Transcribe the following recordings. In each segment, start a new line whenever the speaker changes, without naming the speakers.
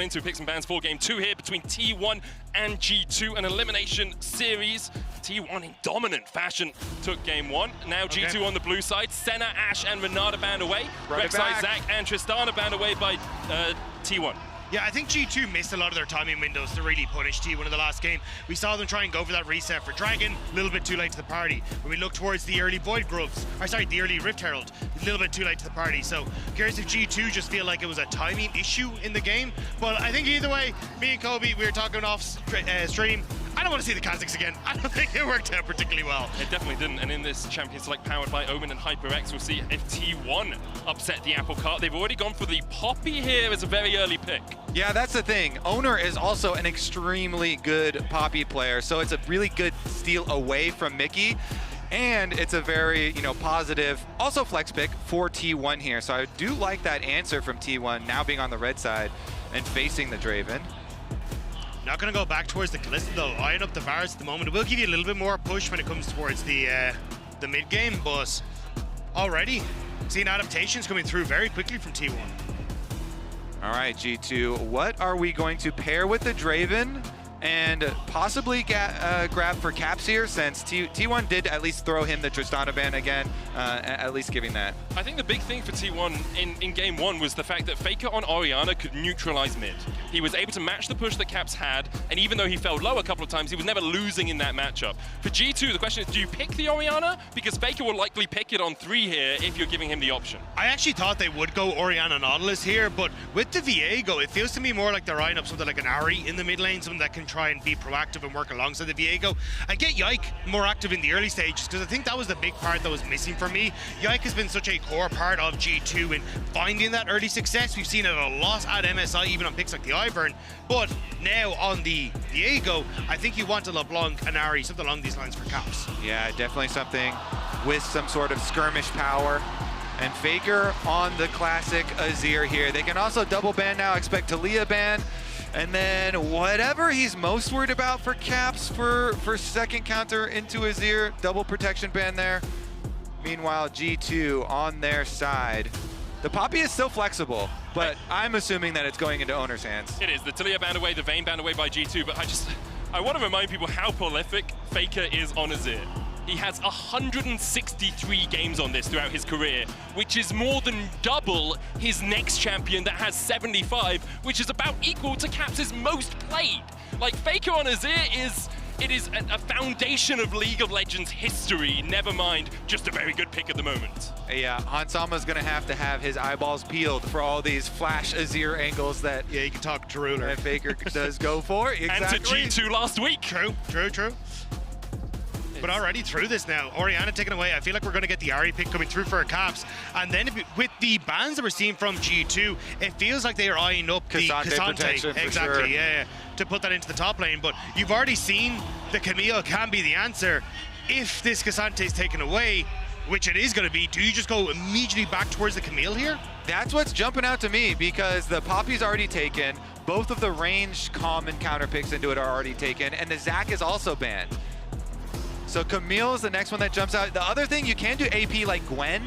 Into picks and bans for game 2 here between T1 and G2, an elimination series. T1 in dominant fashion took game 1. Now G2 on the blue side. Senna, Ashe, and Renata banned away. Rek'Sai, Zac, and Tristana banned away by T1.
Yeah, I think G2 missed a lot of their timing windows to really punish T1 in the last game. We saw them try and go for that reset for Dragon, a little bit too late to the party. When we look towards the early Void Grubs, the early Rift Herald, a little bit too late to the party. So curious if G2 just feel like it was a timing issue in the game. But I think either way, me and Kobe, we were talking off stream. I don't want to see the Kazakhs again. I don't think it worked out particularly well.
It definitely didn't, and in this Champions Select powered by Omen and HyperX, we'll see if T1 upset the apple cart. They've already gone for the Poppy here as a very early pick.
Yeah, that's the thing. Oner is also an extremely good Poppy player, so it's a really good steal away from Mickey. And it's a very, positive, also flex pick for T1 here. So I do like that answer from T1 now being on the red side and facing the Draven.
Not going to go back towards the Kalista though, eyeing up the Varus at the moment. It will give you a little bit more push when it comes towards the mid game, but already seeing adaptations coming through very quickly from T1.
All right, G2, what are we going to pair with the Draven and possibly grab for caps here, since T1 did at least throw him the Tristana ban again, at least giving that.
I think the big thing for T1 in game 1 was the fact that Faker on Orianna could neutralize mid. He was able to match the push that Caps had, and even though he fell low a couple of times, he was never losing in that matchup. For G2, the question is, do you pick the Orianna? Because Faker will likely pick it on 3 here if you're giving him the option.
I actually thought they would go Orianna Nautilus here, but with the Viego, it feels to me more like they're eyeing up something like an Ari in the mid lane, something that can try and be proactive and work alongside the Viego. And get Yike more active in the early stages, because I think that was the big part that was missing for me. Yike has been such a core part of G2 in finding that early success. We've seen it a lot at MSI, even on picks like the Ivern. But now on the Viego, I think you want a LeBlanc, an Ari, something along these lines for Caps.
Yeah, definitely something with some sort of skirmish power. And Faker on the classic Azir here. They can also double ban now, expect Talia ban. And then whatever he's most worried about for Caps for second counter into Azir, double protection ban there. Meanwhile, G2 on their side. The Poppy is still flexible, but I'm assuming that it's going into Oner's hands.
It is. The Talia banned away, the Vayne banned away by G2, but I want to remind people how prolific Faker is on Azir. He has 163 games on this throughout his career, which is more than double his next champion that has 75, which is about equal to Caps' most played. Like, Faker on Azir is a foundation of League of Legends history, never mind just a very good pick at the moment.
Yeah, Hansama's gonna have his eyeballs peeled for all these flash Azir angles that
you can talk to Ruler.
That Faker does go for. Exactly.
And to G2 last week.
True. But already through this now, Orianna taken away. I feel like we're going to get the Ari pick coming through for Caps. And then with the bans that we're seeing from G2, it feels like they are eyeing up the Ksante. Exactly, yeah, to put that into the top lane. But you've already seen the Camille can be the answer. If this Ksante is taken away, which it is going to be, do you just go immediately back towards the Camille here?
That's what's jumping out to me, because the Poppy's already taken. Both of the ranged common counter picks into it are already taken, and the Zac is also banned. So Camille is the next one that jumps out. The other thing, you can do AP like Gwen.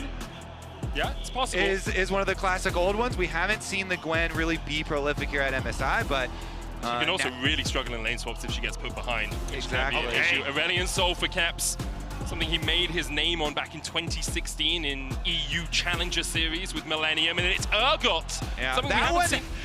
Yeah, it's possible.
Is one of the classic old ones. We haven't seen the Gwen really be prolific here at MSI, but
she can also really struggle in lane swaps if she gets put behind.
Exactly.
Aurelion Sol for Caps. Something he made his name on back in 2016 in EU Challenger Series with Millennium, and it's Urgot.
Yeah,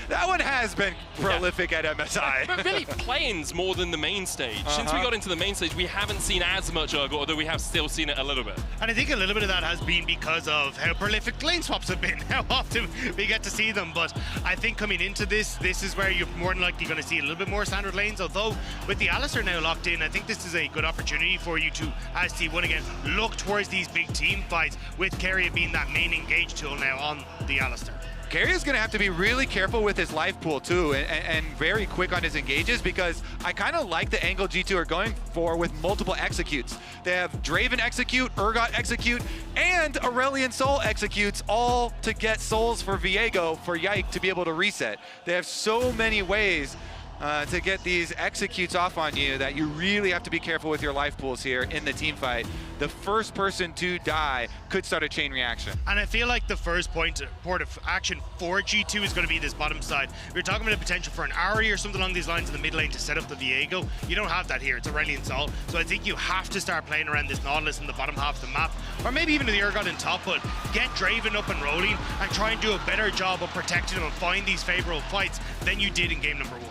that one has been prolific at MSI.
But really, planes more than the main stage. Since we got into the main stage, we haven't seen as much Urgot, although we have still seen it a little bit.
And I think a little bit of that has been because of how prolific lane swaps have been, how often we get to see them. But I think coming into this is where you're more than likely going to see a little bit more standard lanes, although with the Alistar now locked in, I think this is a good opportunity for you to, as T1 again, look towards these big team fights, with Keria being that main engage tool now on the Alistar.
Keria's going to have to be really careful with his life pool too, and very quick on his engages, because I kind of like the angle G2 are going for with multiple executes. They have Draven execute, Urgot execute, and Aurelion Sol executes, all to get souls for Viego, for Yike to be able to reset. They have so many ways to get these executes off on you that you really have to be careful with your life pools here in the team fight. The first person to die could start a chain reaction.
And I feel like the first port of action for G2 is going to be this bottom side. We were talking about the potential for an Ahri or something along these lines in the mid lane to set up the Viego. You don't have that here. It's Aurelion Sol. So I think you have to start playing around this Nautilus in the bottom half of the map, or maybe even the Urgot in top, but get Draven up and rolling and try and do a better job of protecting him and find these favorable fights than you did in game number 1.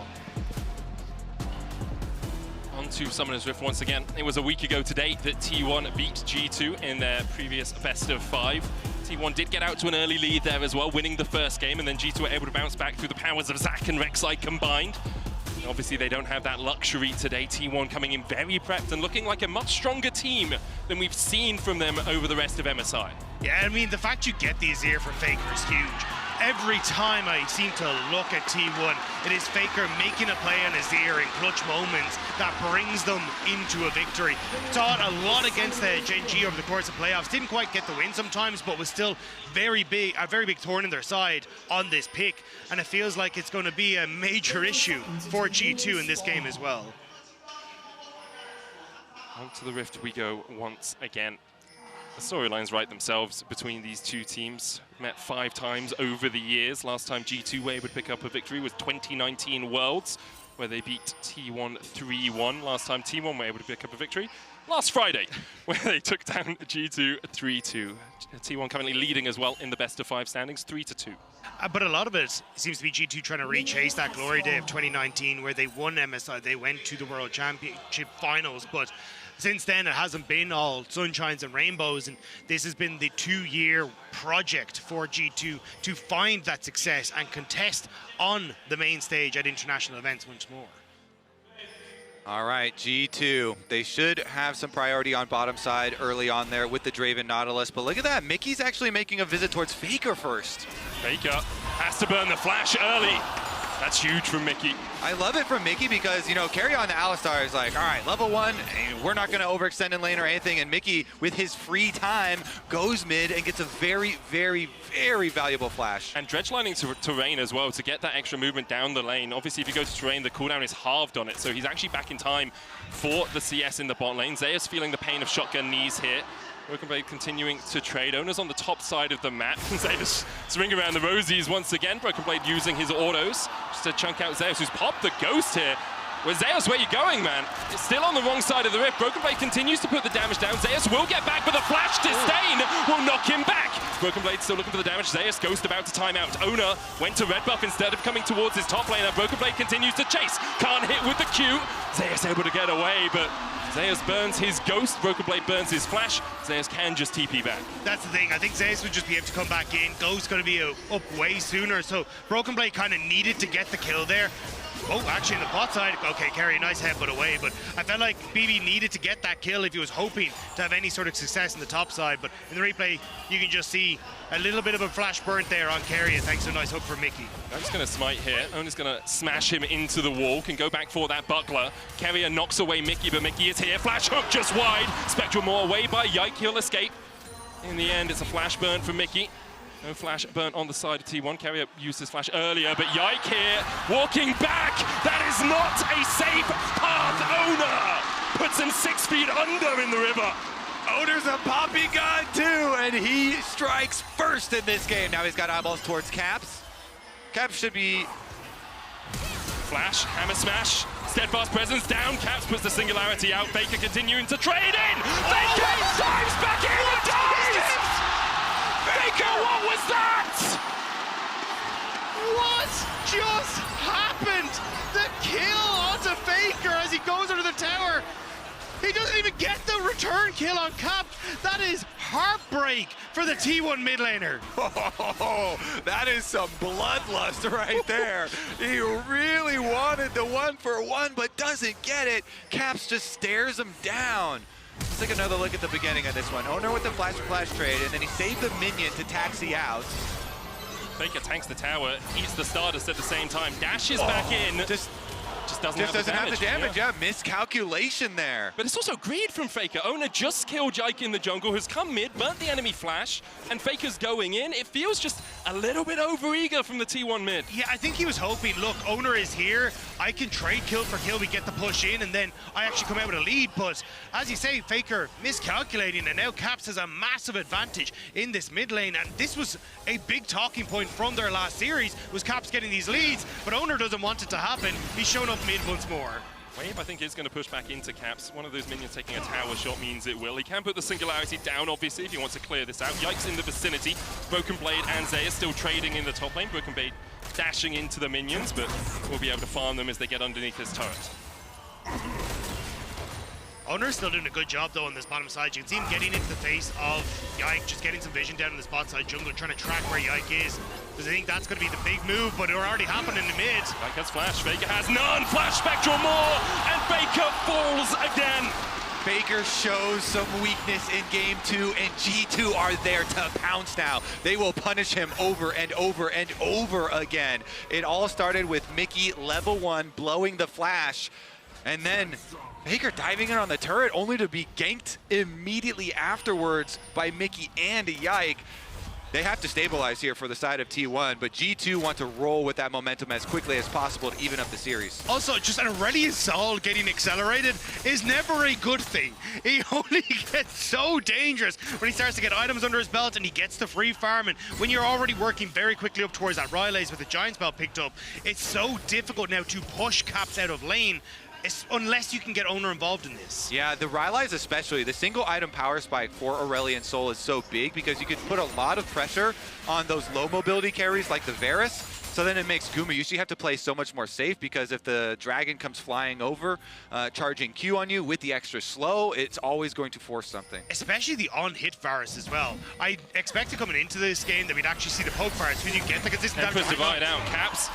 On to Summoner's Rift once again. It was a week ago today that T1 beat G2 in their previous best of 5. T1 did get out to an early lead there as well, winning the first game, and then G2 were able to bounce back through the powers of Zac and Rek'Sai combined. Obviously, they don't have that luxury today. T1 coming in very prepped and looking like a much stronger team than we've seen from them over the rest of MSI.
Yeah, I mean, the fact you get the Azir for Faker is huge. Every time I seem to look at T1, it is Faker making a play on Azir in clutch moments that brings them into a victory. Saw it a lot against the Gen G over the course of playoffs. Didn't quite get the win sometimes, but was still a very big thorn in their side on this pick. And it feels like it's going to be a major issue for G2 in this game as well.
Onto the Rift we go once again. The storylines write themselves between these two teams. Met 5 times over the years. Last time G2 were able to pick up a victory was 2019 Worlds, where they beat T1 3-1. Last time T1 were able to pick up a victory, last Friday, where they took down G2 3-2. T1 currently leading as well in the best of 5 standings, 3-2.
But a lot of it seems to be G2 trying to rechase that glory day of 2019 where they won MSI. They went to the World Championship Finals, but since then it hasn't been all sunshines and rainbows, and this has been the 2-year project for G2 to find that success and contest on the main stage at international events once more.
All right, G2. They should have some priority on bottom side early on there with the Draven Nautilus, but look at that. Mickey's actually making a visit towards Faker first.
Faker has to burn the flash early. That's huge from Mickey.
I love it from Mickey because, you know, Keria on the Alistar is like, all right, level 1, we're not going to overextend in lane or anything, and Mickey, with his free time, goes mid and gets a very, very, very valuable flash.
And dredge lining to terrain as well to get that extra movement down the lane. Obviously, if you go to terrain, the cooldown is halved on it, so he's actually back in time for the CS in the bot lane. Zeus feeling the pain of shotgun knees here. Broken Blade continuing to trade. Oner's on the top side of the map. Zeus swing around the rosies once again. Broken Blade using his autos just to chunk out Zeus, who's popped the ghost here. Well, Zeus, where you going, man? It's still on the wrong side of the rift. Broken Blade continues to put the damage down. Zeus will get back, but the flash disdain will knock him back. Broken Blade still looking for the damage. Zeus, Ghost about to time out. Oner went to red buff instead of coming towards his top laner. Broken Blade continues to chase. Can't hit with the Q. Zeus able to get away, but Zeus burns his Ghost. Broken Blade burns his flash. Zeus can just TP back.
That's the thing. I think Zeus would just be able to come back in. Ghost's going to be up way sooner, so Broken Blade kind of needed to get the kill there. Oh, actually, in the bot side, okay, Keria, nice headbutt away, but I felt like BB needed to get that kill if he was hoping to have any sort of success in the top side, but in the replay, you can just see a little bit of a flash burnt there on Keria, thanks to a nice hook from Mickey.
I'm just going to smite here. Oner's going to smash him into the wall, can go back for that buckler. Keria knocks away Mickey, but Mickey is here. Flash hook just wide. Spectral Maw away by Yike, he'll escape. In the end, it's a flash burn from Mickey. No flash burnt on the side of T1. Keria used his flash earlier, but Yike here, walking back. That is not a safe path. Oner puts him 6 feet under in the river.
Oner's a poppy god too, and he strikes first in this game. Now he's got eyeballs towards Caps. Caps should be...
Flash, hammer smash, steadfast presence down. Caps puts the singularity out. Faker continuing to trade in. Faker dives back in and dies! Faker, what was that?
What just happened? The kill onto Faker as he goes under the tower. He doesn't even get the return kill on Cap. That is heartbreak for the T1 mid laner.
Oh, that is some bloodlust right there. He really wanted the 1-for-1, but doesn't get it. Caps just stares him down. Let's take another look at the beginning of this one. Oner with the flash trade, and then he saved the minion to taxi out.
Faker tanks the tower, eats the Stardust at the same time, dashes back in.
Just
just doesn't have the damage.
Yeah, miscalculation there.
But it's also greed from Faker. Oner just killed Yike in the jungle, who's come mid, burnt the enemy flash, and Faker's going in. It feels just a little bit over-eager from the T1 mid.
Yeah, I think he was hoping, look, Oner is here, I can trade kill for kill, we get the push in, and then I actually come out with a lead. But as you say, Faker miscalculating, and now Caps has a massive advantage in this mid lane, and this was a big talking point from their last series, was Caps getting these leads, but Oner doesn't want it to happen. He's shown up mid once more.
Wave, I think, is going to push back into Caps. One of those minions taking a tower shot means it will. He can put the Singularity down, obviously, if he wants to clear this out. Yike's in the vicinity. Broken Blade and Zeus still trading in the top lane. Broken Blade dashing into the minions, but we'll be able to farm them as they get underneath his turret.
Oner's still doing a good job, though, on this bottom side. You can see him getting into the face of Yike, just getting some vision down in the spot side jungle, trying to track where Yike is. Because I think that's going to be the big move, but it already happened in the mid.
Yike has flash, Faker has none. Flash Spectral more, and Faker falls again.
Faker shows some weakness in game 2, and G2 are there to pounce now. They will punish him over and over and over again. It all started with Mickey, level 1, blowing the flash, and then Faker diving in on the turret only to be ganked immediately afterwards by Mickey and Yike. They have to stabilize here for the side of T1, but G2 want to roll with that momentum as quickly as possible to even up the series.
Also, just an Aurelion Sol getting accelerated is never a good thing. He only gets so dangerous when he starts to get items under his belt and he gets the free farm. And when you're already working very quickly up towards that Rylays with the Giant Spell picked up, it's so difficult now to push Caps out of lane, unless you can get Oner involved in this.
Yeah, the Rylays especially, the single item power spike for Aurelion Sol is so big because you can put a lot of pressure on those low mobility carries like the Varus. So then it makes Gumayusi have to play so much more safe, because if the dragon comes flying over, charging Q on you with the extra slow, it's always going to force something.
Especially the on-hit Varus as well. I expected coming into this game that we'd actually see the poke Varus, because you get the consistent
damage. Divide out, Caps.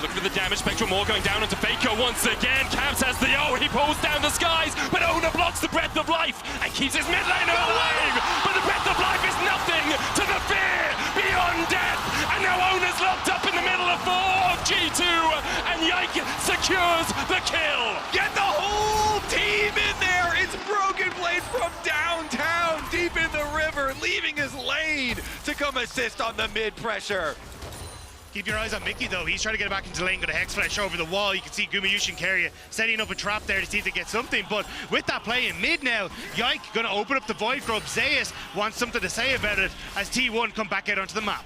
Look for the damage, Spectral Maw going down onto Faker once again. Caps has the he pulls down the skies, but Oner blocks the breath of life and keeps his mid laner alive. But the breath of life is nothing to the fear beyond death. And now Oner's locked up in the middle of 4 of G2, and Yike secures the kill.
Get the whole team in there. It's Broken Blade from downtown, deep in the river, leaving his lane to come assist on the mid pressure.
Keep your eyes on Mickey, though. He's trying to get back into the lane, got a Hex Flash over the wall. You can see Gumayusi and Keria setting up a trap there to see if they get something. But with that play in mid now, Yike going to open up the Void Grub. Zeus wants something to say about it as T1 come back out onto the map.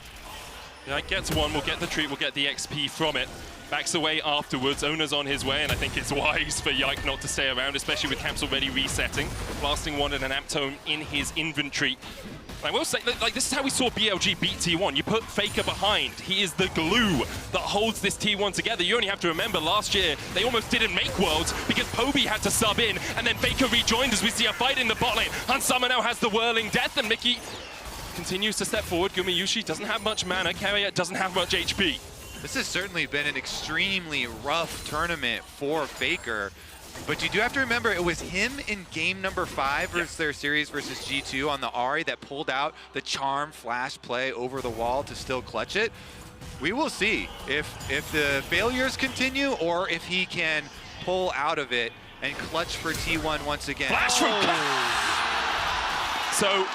Yike gets one, we'll get the treat, we'll get the XP from it. Backs away afterwards, Oner's on his way, and I think it's wise for Yike not to stay around, especially with Caps already resetting. Blasting one and an Amptone in his inventory. I will say, like, this is how we saw BLG beat T1. You put Faker behind. He is the glue that holds this T1 together. You only have to remember last year, they almost didn't make Worlds because Poby had to sub in, and then Faker rejoined as we see a fight in the bot lane. Hunsummer now has the Whirling Death, and Mickey continues to step forward. Gumayusi doesn't have much mana. Keria doesn't have much HP.
This has certainly been an extremely rough tournament for Faker. But you do have to remember, it was him in game number 5 versus their series versus G2 on the Ahri that pulled out the charm flash play over the wall to still clutch it. We will see if the failures continue or if he can pull out of it and clutch for T1 once again.
Flash from So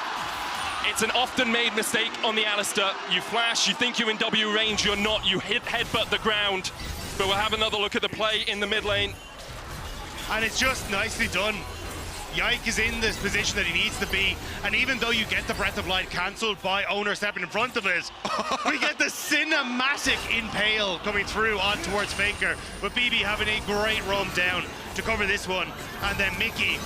it's an often made mistake on the Alistar. You flash, you think you're in W range, you're not. You headbutt the ground. But we'll have another look at the play in the mid lane.
And it's just nicely done. Yike is in this position that he needs to be, and even though you get the Breath of Light cancelled by Oner stepping in front of it, we get the cinematic impale coming through on towards Faker, with BB having a great roam down to cover this one, and then Mickey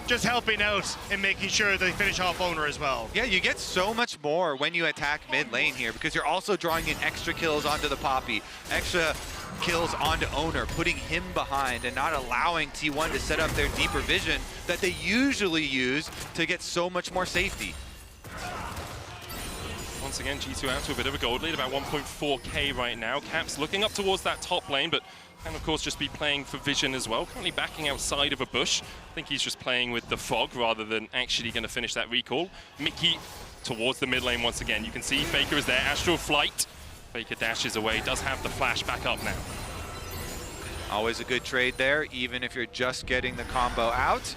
just helping out and making sure they finish off Oner as well.
Yeah, you get so much more when you attack mid lane here, because you're also drawing in extra kills onto the Poppy, extra kills onto Oner, putting him behind and not allowing T1 to set up their deeper vision that they usually use to get so much more safety.
Once again, G2 out to a bit of a gold lead, about 1.4k right now. Caps looking up towards that top lane, but can of course just be playing for vision as well. Currently backing outside of a bush. I think he's just playing with the fog rather than actually going to finish that recall. Mickey towards the mid lane once again. You can see Faker is there, Astral Flight. Faker dashes away, does have the flash back up now.
Always a good trade there, even if you're just getting the combo out.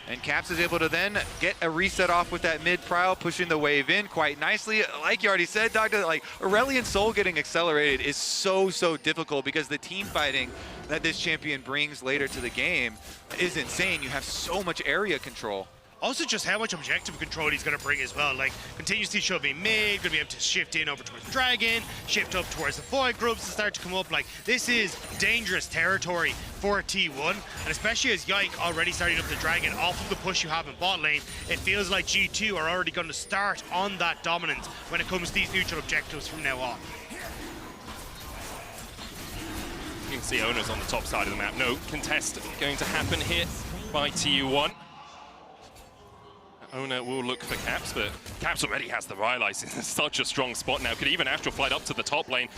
And Caps is able to then get a reset off with that mid prowl, pushing the wave in quite nicely. Like you already said, Dagda, like Aurelion Sol getting accelerated is so difficult because the team fighting that this champion brings later to the game is insane. You have so much area control.
Also just how much objective control he's going to bring as well. Like, continuously shoving mid, going to be able to shift in over towards Dragon, shift up towards the Void groups to start to come up. Like, this is dangerous territory for T1, and especially as Yike already starting up the Dragon off of the push you have in bot lane, it feels like G2 are already going to start on that dominance when it comes to these neutral objectives from now on.
You can see Oner's on the top side of the map. No contest going to happen here by T1. Oner will look for Caps, but Caps already has the Rylai's in such a strong spot now. Could even Astral Flight up to the top lane.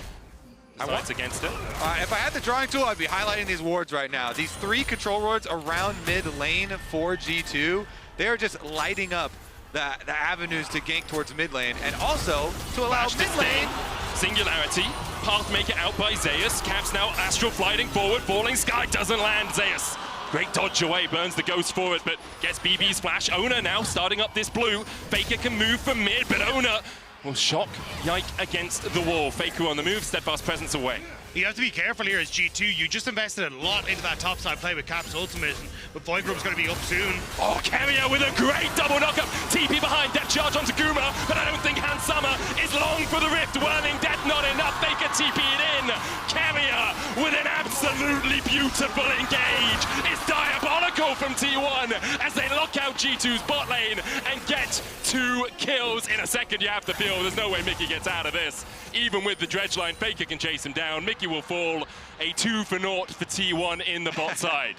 Decides against it.
If I had the drawing tool, I'd be highlighting these wards right now. These 3 control wards around mid lane for G2, they're just lighting up the avenues to gank towards mid lane, and also to allow mid lane.
Singularity, Pathmaker out by Zeus. Caps now Astral Flighting forward, falling sky doesn't land. Zeus. Great dodge away, burns the ghost forward, but gets BB's flash. Oner now starting up this blue. Faker can move from mid, but Oner will shock Yike against the wall. Faker on the move, steadfast presence away.
You have to be careful here as G2. You just invested a lot into that top side play with Cap's ultimate, but Void Group's going to be up soon.
Oh, Keria with a great double knockup. TP behind, death charge onto Guma, but I don't think Hans Summer is long for the rift. Whirling death, not enough. Faker TP it in. Keria with an absolutely beautiful engage. It's diabolical from T1 as they lock out G2's bot lane and get 2 kills in a second. You have to feel there's no way Mickey gets out of this. Even with the dredge line, Faker can chase him down. Mickey will fall. A 2-0 for T1 in the bot side.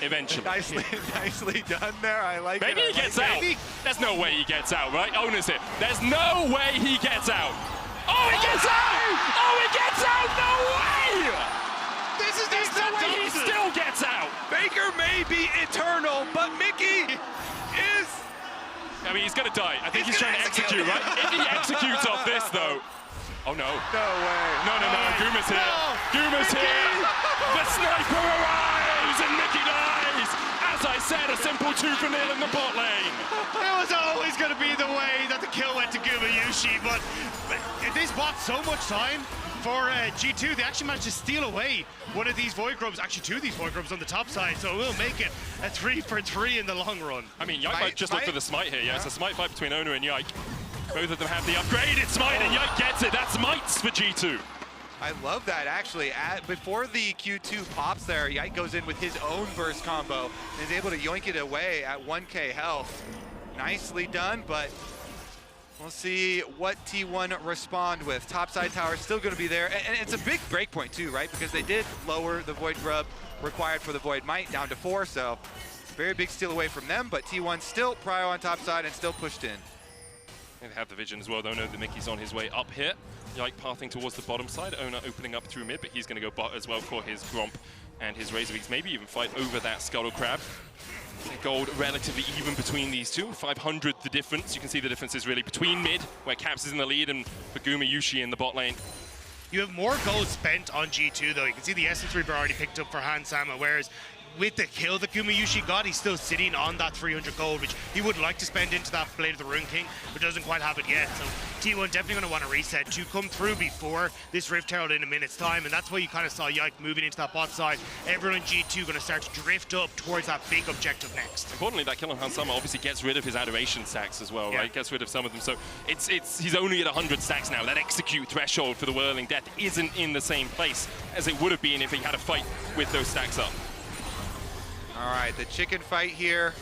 Eventually.
Nicely done there. I like it.
Maybe he gets out. There's no way he gets out, right? Oner's here. There's no way he gets out. Oh, he gets out! Oh, he gets out! No way! There's no way he still gets out.
Faker may be eternal, but Mickey is...
I mean, he's going to die. I think he's trying to execute, right? If he executes off this, though... Oh, no.
No way.
No. Guma's here. Guma's here. The sniper arrives and Mickey dies. As I said, a simple 2-0 in the bot lane.
It was always going to be the way that the kill went to Gumayusi, but this bought so much time for G2. They actually managed to steal away one of these Void Grubs, actually 2 of these Void Grubs on the top side, so it will make it a 3-for-3 in the long run.
I mean, Yike might just look for the smite here. Yeah, it's a smite fight between Oner and Yike. Both of them have the upgraded smite, and Yike gets it. That's mites for G2.
I love that, actually. Before the Q2 pops there, Yike goes in with his own burst combo and is able to yoink it away at 1k health. Nicely done, but we'll see what T1 respond with. Topside tower is still going to be there, and it's a big breakpoint too, right? Because they did lower the Void Grub required for the Void Might down to 4, so very big steal away from them, but T1 still prio on topside and still pushed in.
They have the vision as well. They'll know that Mickey's on his way up here. Yike pathing towards the bottom side. Oner opening up through mid, but he's going to go bot as well for his Gromp and his Razor Beaks. Maybe even fight over that Scuttle Crab. Gold relatively even between these two. 500 the difference. You can see the difference is really between mid, where Caps is in the lead, and for Gumayusi in the bot lane.
You have more gold spent on G2 though. You can see the Essence Reaper already picked up for Hans Sama, whereas with the kill that Gumayusi got, he's still sitting on that 300 gold, which he would like to spend into that Blade of the Rune King, but doesn't quite have it yet. So T1 definitely going to want to reset to come through before this Rift Herald in a minute's time, and that's why you kind of saw Yike moving into that bot side. Everyone in G2 going to start to drift up towards that big objective next.
Importantly, that kill on Hans Sama obviously gets rid of his adoration stacks as well, right? Gets rid of some of them, so he's only at 100 stacks now. That execute threshold for the Whirling Death isn't in the same place as it would have been if he had a fight with those stacks up.
All right, the chicken fight here.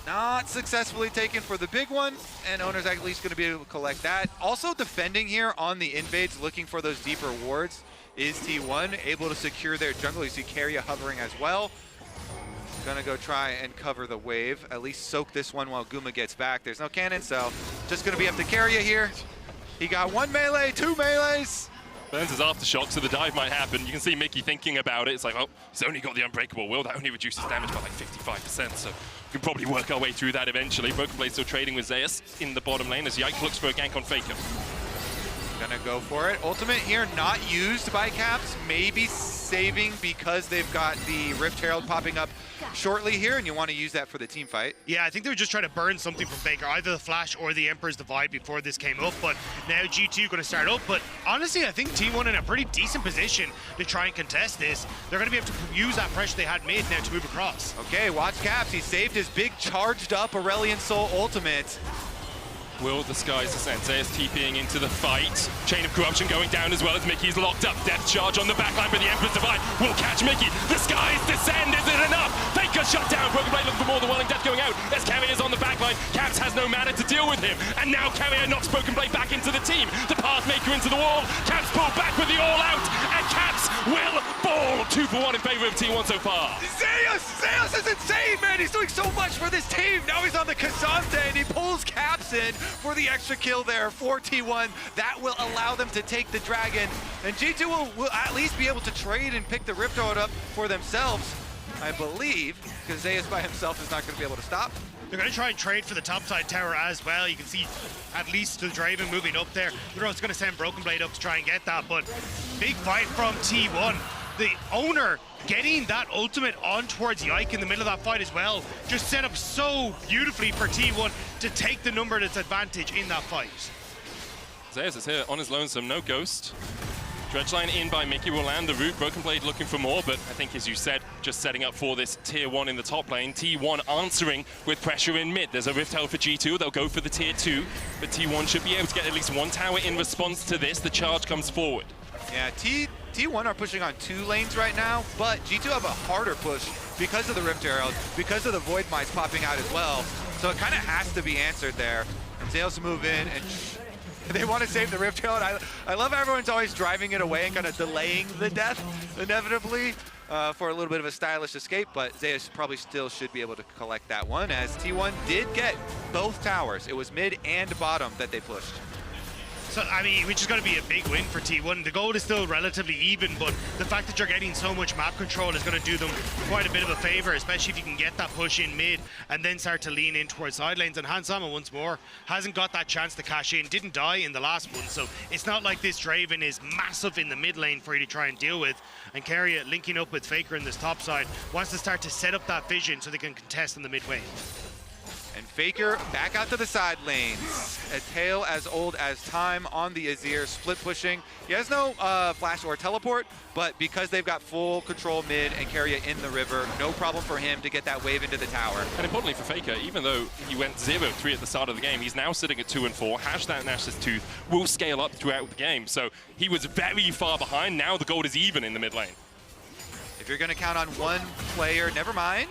Not successfully taken for the big one, and Oner's at least going to be able to collect that. Also defending here on the invades, looking for those deeper wards, is T1 able to secure their jungle. You see Keria hovering as well. Gonna go try and cover the wave, at least soak this one while Guma gets back. There's no cannon, so just gonna be up to Keria here. He got 1 melee, 2 melees.
Burns his aftershock, so the dive might happen. You can see Mickey thinking about it. It's like, oh, he's only got the Unbreakable Will. That only reduces damage by like 55%, so we can probably work our way through that eventually. Broken Blade still trading with Zeus in the bottom lane as Yike looks for a gank on Faker.
Gonna go for it. Ultimate here not used by Caps, maybe saving because they've got the Rift Herald popping up shortly here, and you want to use that for the team fight.
Yeah, I think they were just trying to burn something from Faker, either the Flash or the Emperor's Divide before this came up, but now G2 going to start up. But honestly, I think T1 in a pretty decent position to try and contest this. They're going to be able to use that pressure they had mid now to move across.
Okay, watch Caps. He saved his big charged up Aurelion Sol ultimate.
Will the skies descend? Zeus TPing into the fight. Chain of Corruption going down as well as Mickey's locked up. Death charge on the backline, but the Emperor's Divide will catch Mickey. The skies descend. Is it enough? Faker shut down. Broken Blade looking for more. The Welling Death going out. As Keria's on the backline. Caps has no mana to deal with him. And now Keria knocks Broken Blade back into the team. The Pathmaker into the wall. Caps pulled back with the all out. And Caps will fall. 2 for 1 in favor of T1 so far.
Zeus is insane, man. He's doing so much for this team. Now he's on the Ksante, and he pulls Caps in for the extra kill there for T1. That will allow them to take the dragon, and G2 will at least be able to trade and pick the Rift Herald up for themselves, I believe, because Zeus by himself is not going to be able to stop.
They're going to try and trade for the topside tower as well. You can see at least the Draven moving up there. They're also going to send Broken Blade up to try and get that, but big fight from T1. The Oner getting that ultimate on towards Yike in the middle of that fight as well. Just set up so beautifully for T1 to take the number that's advantage in that fight.
Zeus is here on his lonesome, no ghost. Dredgeline in by Mickey will land the root. Broken Blade looking for more, but I think, as you said, just setting up for this tier 1 in the top lane. T1 answering with pressure in mid. There's a Rift Herald for G2. They'll go for the tier 2, but T1 should be able to get at least one tower in response to this. The charge comes forward.
Yeah, T1 are pushing on 2 lanes right now, but G2 have a harder push because of the Rift Herald, because of the Void Mice popping out as well. So it kind of has to be answered there. And Zeus move in, and they want to save the Rift Herald. I love everyone's always driving it away and kind of delaying the death, inevitably, for a little bit of a stylish escape, but Zeus probably still should be able to collect that one, as T1 did get both towers. It was mid and bottom that they pushed.
So, I mean, which is going to be a big win for T1. The goal is still relatively even, but the fact that you're getting so much map control is going to do them quite a bit of a favor, especially if you can get that push in mid and then start to lean in towards side lanes. And Hansama, once more, hasn't got that chance to cash in, didn't die in the last one, so it's not like this Draven is massive in the mid lane for you to try and deal with. And Keria, linking up with Faker in this top side, wants to start to set up that vision so they can contest in the mid wave.
And Faker back out to the side lanes. A tale as old as time on the Azir, split pushing. He has no flash or teleport, but because they've got full control mid and Keria in the river, no problem for him to get that wave into the tower.
And importantly for Faker, even though he went 0-3 at the start of the game, he's now sitting at 2 and 4. Hash that Nash's Tooth will scale up throughout the game. So he was very far behind. Now the gold is even in the mid lane.
If you're going to count on one player, never mind.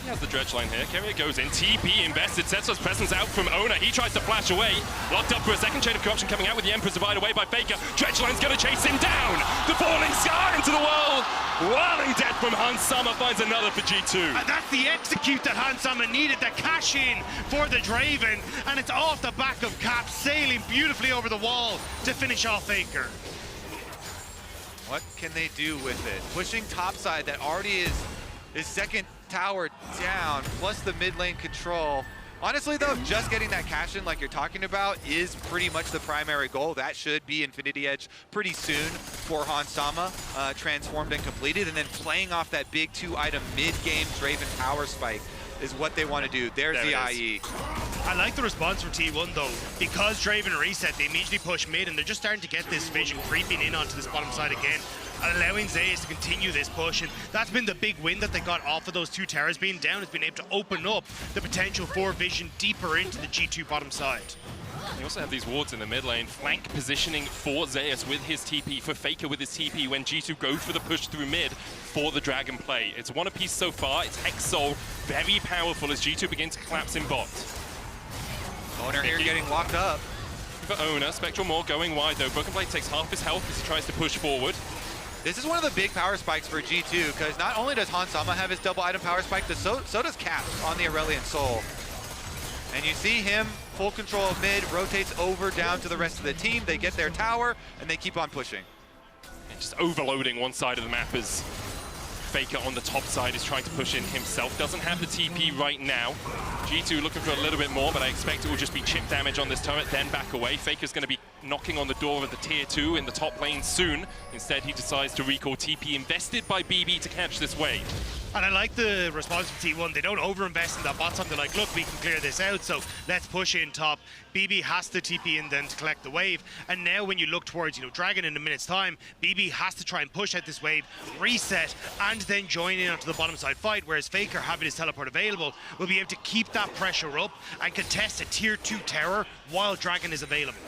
He has the dredge line here. Keria goes in. TP invested. Sets his presence out from Oner. He tries to flash away. Locked up for a second. Chain of Corruption coming out with the Emperor's Divide away by Faker. Dredge line's going to chase him down. The falling star into the world. Welling Death from Hansama finds another for G2.
And that's the execute that Hansama needed, the cash in for the Draven. And it's off the back of Cap, sailing beautifully over the wall to finish off Faker.
What can they do with it? Pushing topside that already is second tower down, plus the mid lane control. Honestly though, just getting that cash in like you're talking about is pretty much the primary goal. That should be Infinity Edge pretty soon for Hansama, transformed and completed, and then playing off that big 2-item mid-game Draven power spike is what they want to do. There's the IE.
I like the response from T1 though, because Draven reset, they immediately push mid and they're just starting to get this vision creeping in onto this bottom side again, allowing Zeus to continue this push, and that's been the big win that they got off of those 2 towers being down, has been able to open up the potential for vision deeper into the G2 bottom side.
You also have these wards in the mid lane, flank positioning for Zeus with his TP, for Faker with his TP when G2 go for the push through mid for the Dragon play. It's one apiece so far. It's Hex Soul, very powerful as G2 begins to collapse in bot.
Oner here getting locked up.
For Oner, Spectral Maw going wide though. Broken Blade takes half his health as he tries to push forward.
This is one of the big power spikes for G2, because not only does Hansama have his double item power spike, so does Caps on the Aurelion Sol. And you see him, full control of mid, rotates over down to the rest of the team. They get their tower, and they keep on pushing.
And just overloading one side of the map as Faker on the top side is trying to push in himself. Doesn't have the TP right now. G2 looking for a little bit more, but I expect it will just be chip damage on this turret, then back away. Faker's going to be knocking on the door of the tier 2 in the top lane soon. Instead, he decides to recall TP invested by BB to catch this wave.
And I like the response from T1. They don't overinvest in that bot side. They're like, look, we can clear this out, so let's push in top. BB has to TP in then to collect the wave. And now when you look towards, Dragon in a minute's time, BB has to try and push out this wave, reset, and then join in onto the bottom side fight, whereas Faker, having his teleport available, will be able to keep that pressure up and contest a tier 2 tower while Dragon is available.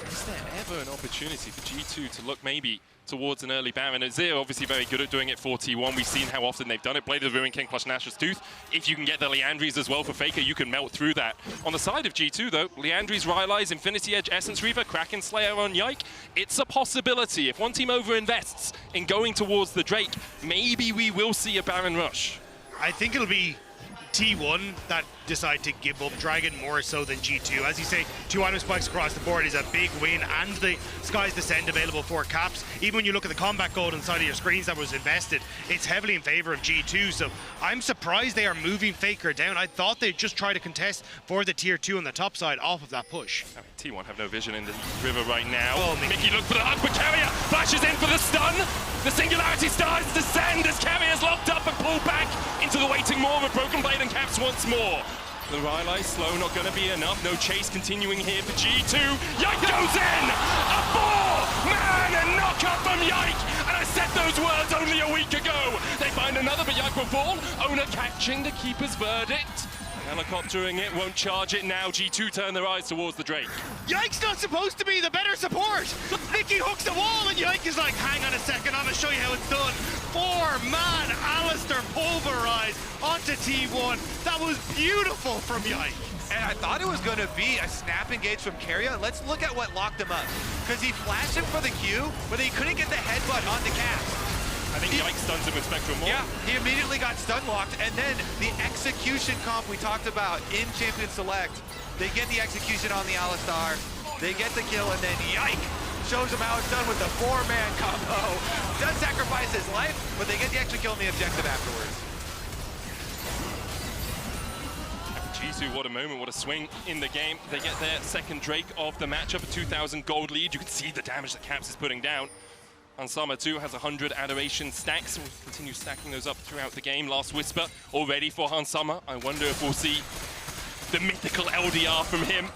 Is there ever an opportunity for G2 to look maybe towards an early Baron? Azir obviously very good at doing it for T1. We've seen how often they've done it. Play the Ruin King plus Nash's Tooth. If you can get the Liandry's as well for Faker, you can melt through that. On the side of G2 though, Liandry's, Rylai's, Infinity Edge, Essence Reaver, Kraken Slayer on Yike. It's a possibility. If one team overinvests in going towards the Drake, maybe we will see a Baron rush.
I think it'll be T1 that decide to give up Dragon more so than G2. As you say, 2 item spikes across the board is a big win, and the Sky's Descent available for caps. Even when you look at the combat gold inside of your screens that was invested, it's heavily in favor of G2, so I'm surprised they are moving Faker down. I thought they'd just try to contest for the tier 2 on the top side off of that push.
I mean, T1 have no vision in the river right now.
Oh,
Mickey look for the hug, but Keria flashes in for the stun. The Singularity starts to descend as Keria's locked up and pulled back into the waiting maw of Broken Blade and caps once more. The Rylai slow, not going to be enough. No chase continuing here for G2. Yike goes in! A 4-man knock-up from Yike! And I said those words only a week ago. They find another, but Yike will fall. Oner catching the keeper's verdict. Helicoptering it, won't charge it now. G2 turn their eyes towards the Drake.
Yike's not supposed to be the better support. Mickey hooks the wall and Yike is like, hang on a second, I'm gonna show you how it's done. 4-man Alistar pulverized onto T1. That was beautiful from Yike.
And I thought it was going to be a snap engage from Keria. Let's look at what locked him up. Because he flashed him for the Q, but he couldn't get the headbutt on the caps.
I think Yike stuns him with Spectrum Maul.
Yeah, he immediately got stun locked, and then the execution comp we talked about in Champion Select, they get the execution on the Alistar, they get the kill, and then Yike shows them how it's done with the 4-man combo. Does sacrifice his life, but they get the extra kill on the objective afterwards.
G2, what a moment, what a swing in the game. They get their second Drake of the matchup, a 2,000 gold lead. You can see the damage that Caps is putting down. Hansama too has 100 Adoration stacks. We'll continue stacking those up throughout the game. Last Whisper already for Hansama. I wonder if we'll see the mythical LDR from him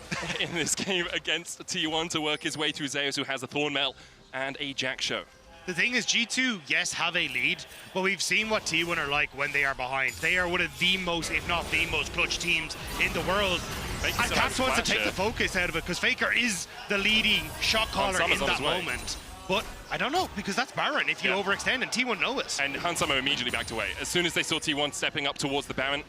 in this game against T1 to work his way through Zeus, who has a Thornmail and a Jack Show.
The thing is, G2, yes, have a lead, but we've seen what T1 are like when they are behind. They are one of the most, if not the most, clutch teams in the world. And Caps wants to take the focus out of it, because Faker is the leading shot caller in that moment. But I don't know, because that's Baron if you overextend, and T1 know it.
And Hansama immediately backed away. As soon as they saw T1 stepping up towards the Baron,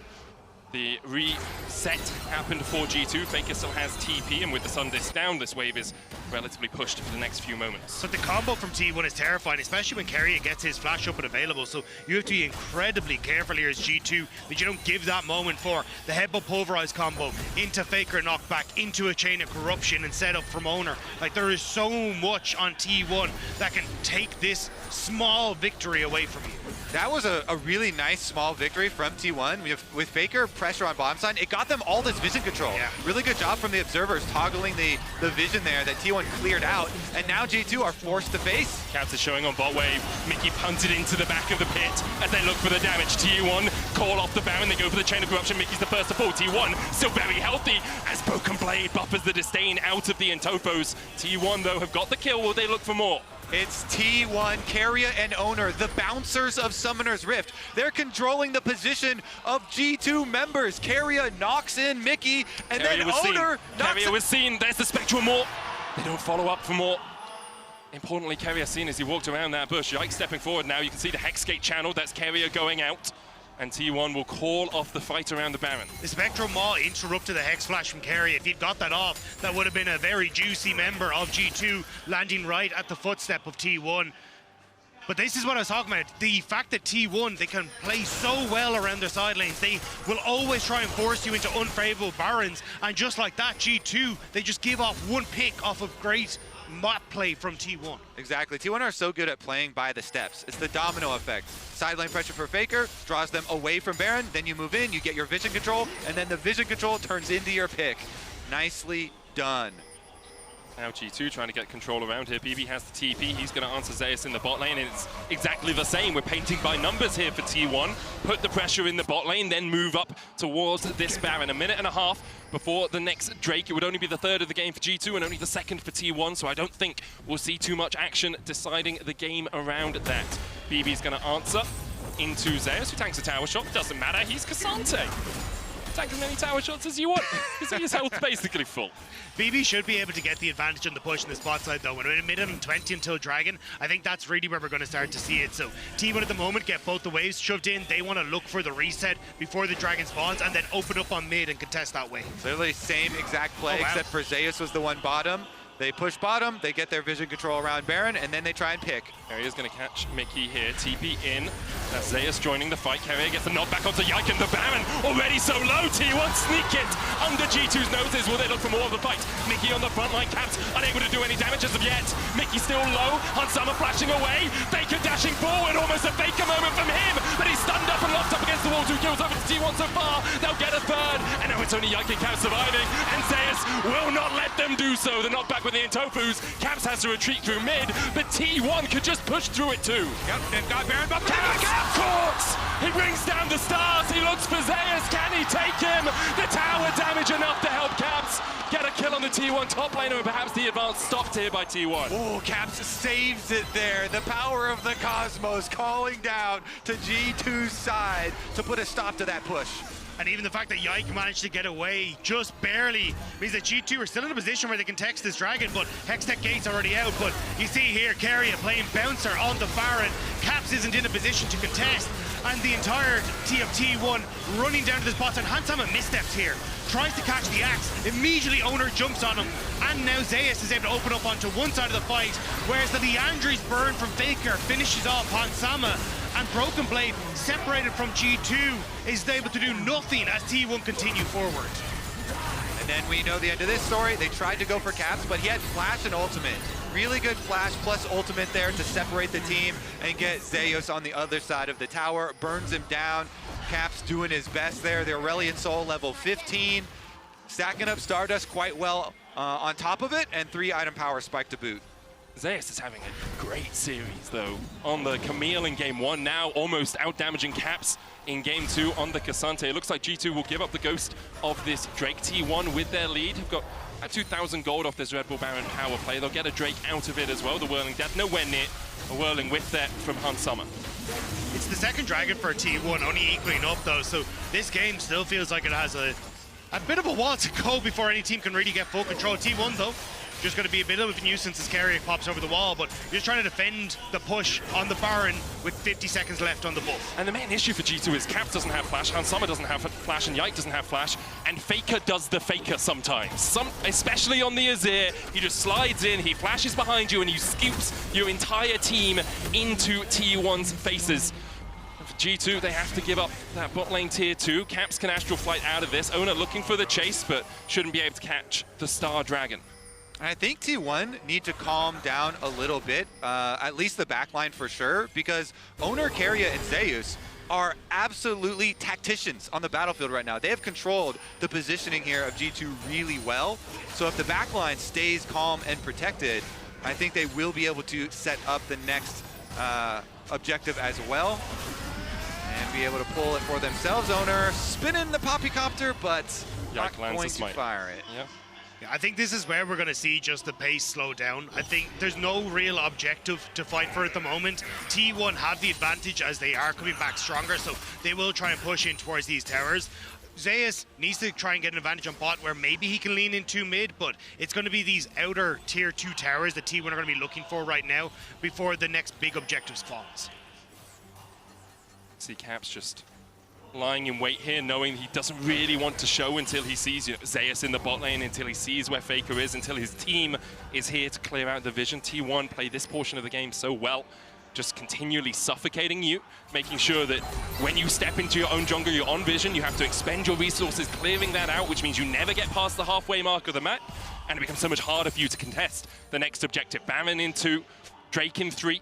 the reset happened for G2. Faker still has TP, and with the Sun Disc down, this wave is relatively pushed for the next few moments.
But the combo from T1 is terrifying, especially when Keria gets his flash up and available. So you have to be incredibly careful here as G2 that you don't give that moment for the headbutt pulverize combo into Faker knockback, into a chain of corruption and set up from Oner. Like, there is so much on T1 that can take this small victory away from you.
That was a really nice small victory from T1. With Faker pressure on bottom side, it got them all this vision control. Yeah. Really good job from the observers toggling the vision there that T1 cleared out, and now G2 are forced to face.
Caps is showing on bot wave. Mickey punted into the back of the pit as they look for the damage. T1 call off the Baron, they go for the chain of corruption. Mickey's the first to fall. T1 still very healthy as Broken Blade buffers the disdain out of the Entofos. T1 though have got the kill. Will they look for more?
It's T1, Keria and Oner, the bouncers of Summoner's Rift. They're controlling the position of G2 members. Keria knocks in Mickey, and then Oner knocks
Keria was seen. There's the Spectral Maw. They don't follow up for more. Importantly, Keria seen as he walked around that bush. Yike stepping forward now. You can see the Hexgate channel. That's Keria going out. And T1 will call off the fight around the Baron.
The Spectral Maw interrupted the Hex Flash from Keria. If he'd got that off, that would have been a very juicy member of G2 landing right at the footstep of T1. But this is what I was talking about. The fact that T1, they can play so well around their side lanes. They will always try and force you into unfavorable Barons. And just like that, G2, they just give off one pick off of great map play from T1.
Exactly. T1 are so good at playing by the steps. It's the domino effect. Side lane pressure for Faker draws them away from Baron, then you move in, you get your vision control, and then the vision control turns into your pick. Nicely done.
Now G2 trying to get control around here. BB has the TP. He's going to answer Zeus in the bot lane, and it's exactly the same. We're painting by numbers here for T1. Put the pressure in the bot lane, then move up towards this Baron. A minute and a half before the next Drake. It would only be the third of the game for G2 and only the second for T1, so I don't think we'll see too much action deciding the game around that. BB's going to answer into Zeus, who tanks a tower shot. Doesn't matter, he's Ksante. Tank as many tower shots as you want. His health's basically full.
BB should be able to get the advantage on the push in the spot side though. When we're in minimum 20 until Dragon, I think that's really where we're going to start to see it. So T1 at the moment get both the waves shoved in. They want to look for the reset before the Dragon spawns and then open up on mid and contest that wave.
Literally same exact play, except for Zeus was the one bottom. They push bottom, they get their vision control around Baron, and then they try and pick.
Keria's going to catch Mickey here. TP in. That's Zeus joining the fight. Keria gets the knockback onto Yike, and the Baron already so low. T1 sneak it under G2's noses. Will they look for more of the fight? Mickey on the front line. Caps unable to do any damage as of yet. Mickey still low. Hansama flashing away. Faker dashing forward. Almost a Faker moment from him. But he's stunned up and locked up against the wall. 2 kills over to T1 so far. They'll get a third. And now it's only Yike and Caps surviving. And Zeus will not let them do so. The knockback with the Intofus. Caps has to retreat through mid. But T1 could just push through it too.
Yep, they've got Baron, but
Caps caught! He brings down the stars. He looks for Zeus. Can he take him? The tower damage enough to help Caps get a kill on the T1 top laner, and perhaps the advance stopped here by T1.
Oh, Caps saves it there. The power of the cosmos calling down to G2's side to put a stop to that push.
And even the fact that Yike managed to get away just barely means that G2 are still in a position where they can text this Dragon, but Hextech Gate's already out. But you see here, Keria playing bouncer on the Baron. Caps isn't in a position to contest, and the entirety of T1 running down to this bot side. Hansama missteps here, tries to catch the axe. Immediately Oner jumps on him, and now Zeus is able to open up onto one side of the fight, whereas the Leandri's burn from Faker finishes off Hansama. And Broken Blade, separated from G2, is able to do nothing as T1 continue forward.
And then we know the end of this story. They tried to go for Caps, but he had flash and ultimate. Really good flash plus ultimate there to separate the team and get Zeus on the other side of the tower. Burns him down. Caps doing his best there. The Aurelion Sol level 15. Stacking up Stardust quite well on top of it, and 3 item power spike to boot.
Zeus is having a great series, though, on the Camille in Game 1, now almost out-damaging Caps in Game 2 on the Ksante. It looks like G2 will give up the ghost of this Drake. T1 with their lead have got 2,000 gold off this Red Bull Baron power play. They'll get a Drake out of it as well. The Whirling Death nowhere near a Whirling with that from Hansama.
It's the second Dragon for T1, only equaling up, though, so this game still feels like it has a bit of a while to go before any team can really get full control. T1, though, just going to be a bit of a nuisance as Keria pops over the wall, but you're just trying to defend the push on the Baron with 50 seconds left on the buff.
And the main issue for G2 is Caps doesn't have flash, Hansama doesn't have flash, and Yike doesn't have flash, and Faker does the Faker sometimes. Especially on the Azir, he just slides in, he flashes behind you, and you scoops your entire team into T1's faces. And for G2, they have to give up that bot lane tier 2. Caps can Astral Flight out of this. Oner looking for the chase, but shouldn't be able to catch the Star Dragon.
I think T1 need to calm down a little bit, at least the backline for sure, because Oner, Keria, and Zeus are absolutely tacticians on the battlefield right now. They have controlled the positioning here of G2 really well. So if the backline stays calm and protected, I think they will be able to set up the next objective as well and be able to pull it for themselves. Oner spinning the Poppycopter, but not going to fire it.
Yeah.
I think this is where we're going to see just the pace slow down. I think there's no real objective to fight for at the moment. T1 have the advantage as they are coming back stronger, so they will try and push in towards these towers. Zeus needs to try and get an advantage on bot where maybe he can lean into mid, but it's going to be these outer tier 2 towers that T1 are going to be looking for right now before the next big objective spawns.
See Caps just lying in wait here, knowing he doesn't really want to show until he sees Zeus in the bot lane, until he sees where Faker is, until his team is here to clear out the vision. T1 play this portion of the game so well. just continually suffocating you, making sure that when you step into your own jungle, your own vision, you have to expend your resources clearing that out, which means you never get past the halfway mark of the map, and it becomes so much harder for you to contest the next objective. Baron in 2, Drake in 3.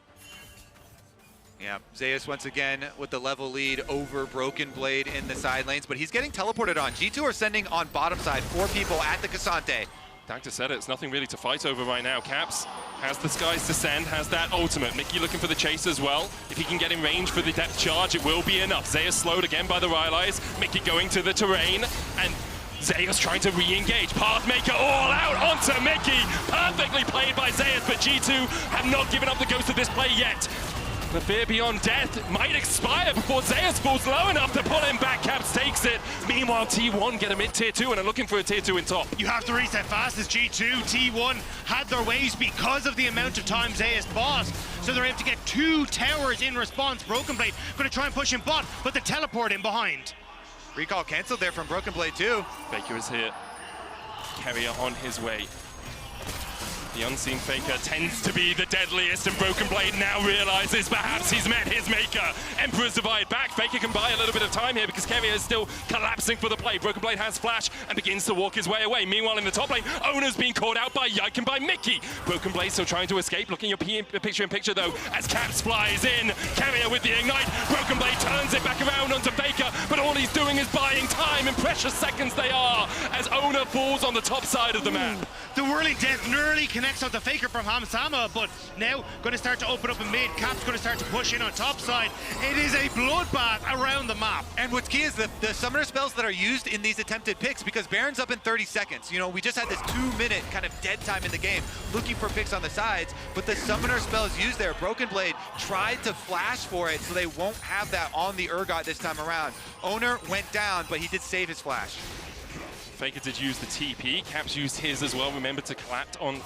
Yeah, Zeus once again with the level lead over Broken Blade in the side lanes, but he's getting teleported on. G2 are sending on bottom side 4 people at the Ksante.
Dagda said it, it's nothing really to fight over right now. Caps has the skies to send, has that ultimate. Mickey looking for the chase as well. If he can get in range for the depth charge, it will be enough. Zeus slowed again by the Rylai's. Mickey going to the terrain, and Zeus trying to re-engage. Pathmaker all out onto Mickey. Perfectly played by Zeus, but G2 have not given up the ghost of this play yet. The fear beyond death might expire before Zeus falls low enough to pull him back. Caps takes it. Meanwhile, T1 get a mid-tier 2 and are looking for a tier 2 in top.
You have to reset fast as G2. T1 had their waves because of the amount of time Zeus bought. So they're able to get 2 towers in response. Broken Blade going to try and push him bot, but they teleport in behind.
Recall canceled there from Broken Blade too.
Faker is here. Keria on his way. The unseen Faker tends to be the deadliest, and Broken Blade now realizes perhaps he's met his maker. Emperor's Divide back. Faker can buy a little bit of time here because Keria is still collapsing for the play. Broken Blade has flash and begins to walk his way away. Meanwhile, in the top lane, Oner's being caught out by Yike and by Mickey. Broken Blade still trying to escape. Looking at picture-in-picture though, as Caps flies in. Keria with the ignite. Broken Blade turns it back around onto Faker, but all he's doing is buying time, and precious seconds they are, as Oner falls on the top side of the map.
The Whirling Death nearly connects on the Faker from Hamsama, but now going to start to open up in mid. Cap's going to start to push in on top side. It is a bloodbath around the map.
And what's key is the summoner spells that are used in these attempted picks, because Baron's up in 30 seconds. You know, we just had this 2-minute kind of dead time in the game looking for picks on the sides, but the summoner spells used there. Broken Blade tried to flash for it, so they won't have that on the Urgot this time around. Oner went down, but he did save his flash.
Faker did use the TP. Caps used his as well. Remember to collapse on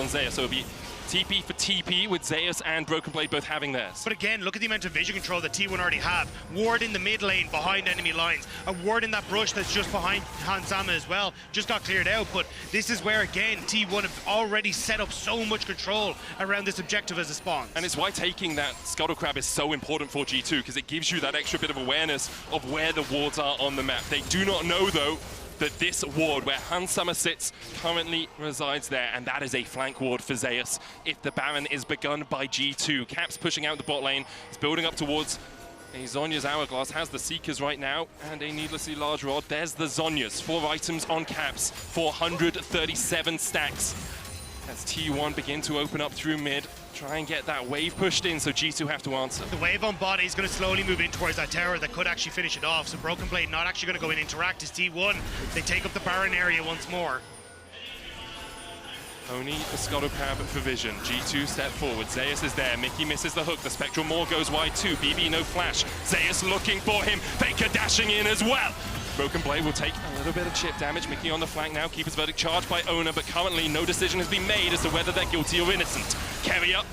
Zeus. So it'll be TP for TP with Zeus and Broken Blade both having theirs.
But again, look at the amount of vision control that T1 already have. Ward in the mid lane behind enemy lines. A ward in that brush that's just behind Hansama as well. Just got cleared out, but this is where, again, T1 have already set up so much control around this objective as a spawn.
And it's why taking that Scuttle Crab is so important for G2, because it gives you that extra bit of awareness of where the wards are on the map. They do not know, though, that this ward where Hansama sits currently resides there, and that is a flank ward for Zeus if the Baron is begun by G2. Caps pushing out the bot lane. It's building up towards a Zhonya's Hourglass, has the Seekers right now, and a needlessly large rod. There's the Zhonya's. 4 items on Caps, 437 stacks. As T1 begin to open up through mid, try and get that wave pushed in, so G2 have to answer.
The wave on bot is going to slowly move in towards that tower that could actually finish it off. So Broken Blade not actually going to go and interact as T1. They take up the Baron area once more.
Only the Scuttle Crab for vision. G2 step forward. Zeus is there. Mickey misses the hook. The Spectral Maw goes wide too. BB no flash. Zeus looking for him. Faker dashing in as well. Broken Blade will take a little bit of chip damage. Mickey on the flank now. Keeper's Verdict charged by Oner, but currently no decision has been made as to whether they're guilty or innocent. Keria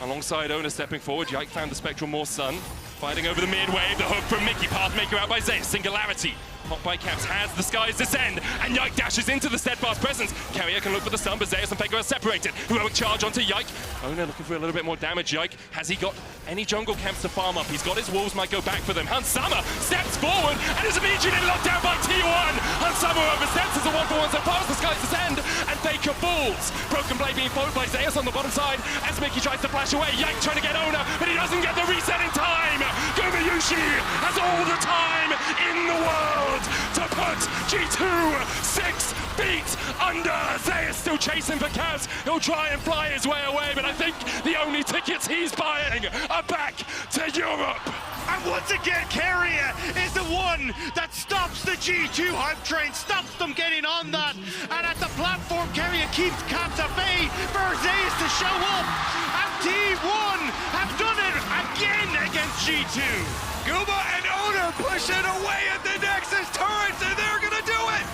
alongside Oner stepping forward. Yike found the Spectral Maw Sun. Fighting over the mid wave. The hook from Mickey. Pathmaker out by Zeus. Singularity. Hot by Caps has the skies descend, and Yike dashes into the steadfast presence. Keria can look for the stun, but Zeus and Faker are separated. Heroic charge onto Yike. Oner looking for a little bit more damage. Yike, has he got any jungle camps to farm up? He's got his wolves, might go back for them. Hansama steps forward and is immediately locked down by T1. Hansama oversteps as a 1-for-1 so far as the skies descend, and Faker falls. Broken Blade being followed by Zeus on the bottom side as Mickey tries to flash away. Yike trying to get Oner, but he doesn't get the reset in time. Gumayusi has all the time in the world to put G2 6 feet under. Zeus still chasing for Kaz. He'll try and fly his way away, but I think the only tickets he's buying are back to Europe.
And once again, Keria is the one that stops the G2 hype train, stops them getting on that. And at the platform, Keria keeps Caps at bay for Zeus to show up. And T1 have done it again against G2.
Guma and Oner pushing away at the Nexus turrets, and they're gonna do it!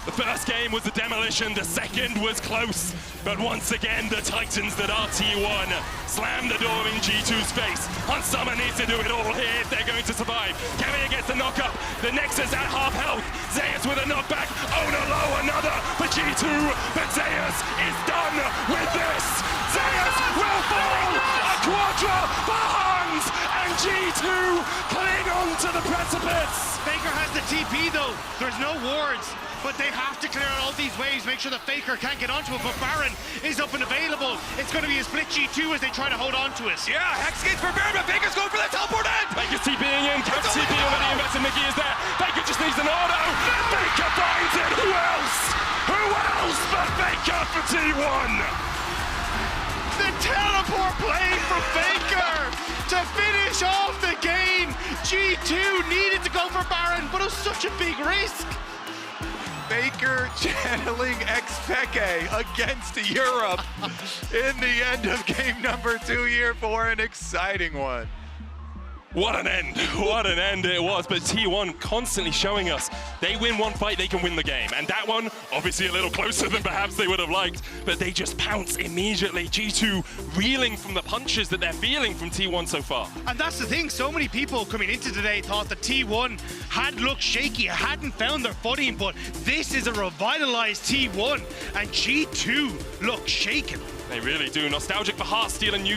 The first game was the demolition, the second was close, but once again the Titans that are T1 slam the door in G2's face. Hansama needs to do it all here if they're going to survive. Keria gets the knock up, the Nexus at half health, Zeus with a knockback, Oner low, another for G2, but Zeus is done with this! Zeus will fall Hydra for Hans, and G2 cling on to the precipice.
Faker has the TP though. There's no wards, but they have to clear out all these waves, make sure the Faker can't get onto it. But Baron is up and available. It's going to be a split G2 as they try to hold on to it.
Yeah, Hex gates for Baron, but Faker's going for the teleport end!
Faker's TPing in, Kept TP already invested, Mickey is there. Faker just needs an auto. Faker finds it. Who else? Who else but Faker for T1?
The teleport play from Faker to finish off the game. G2 needed to go for Baron, but it was such a big risk.
Faker channeling Xpeke against Europe in the end of game number 2 here for an exciting one.
What an end it was, but T1 constantly showing us they win one fight, they can win the game. And that one, obviously a little closer than perhaps they would have liked, but they just pounce immediately. G2 reeling from the punches that they're feeling from T1 so far.
And that's the thing, so many people coming into today thought that T1 had looked shaky, hadn't found their footing, but this is a revitalized T1, and G2 look shaken.
They really do. Nostalgic for Heartsteel and New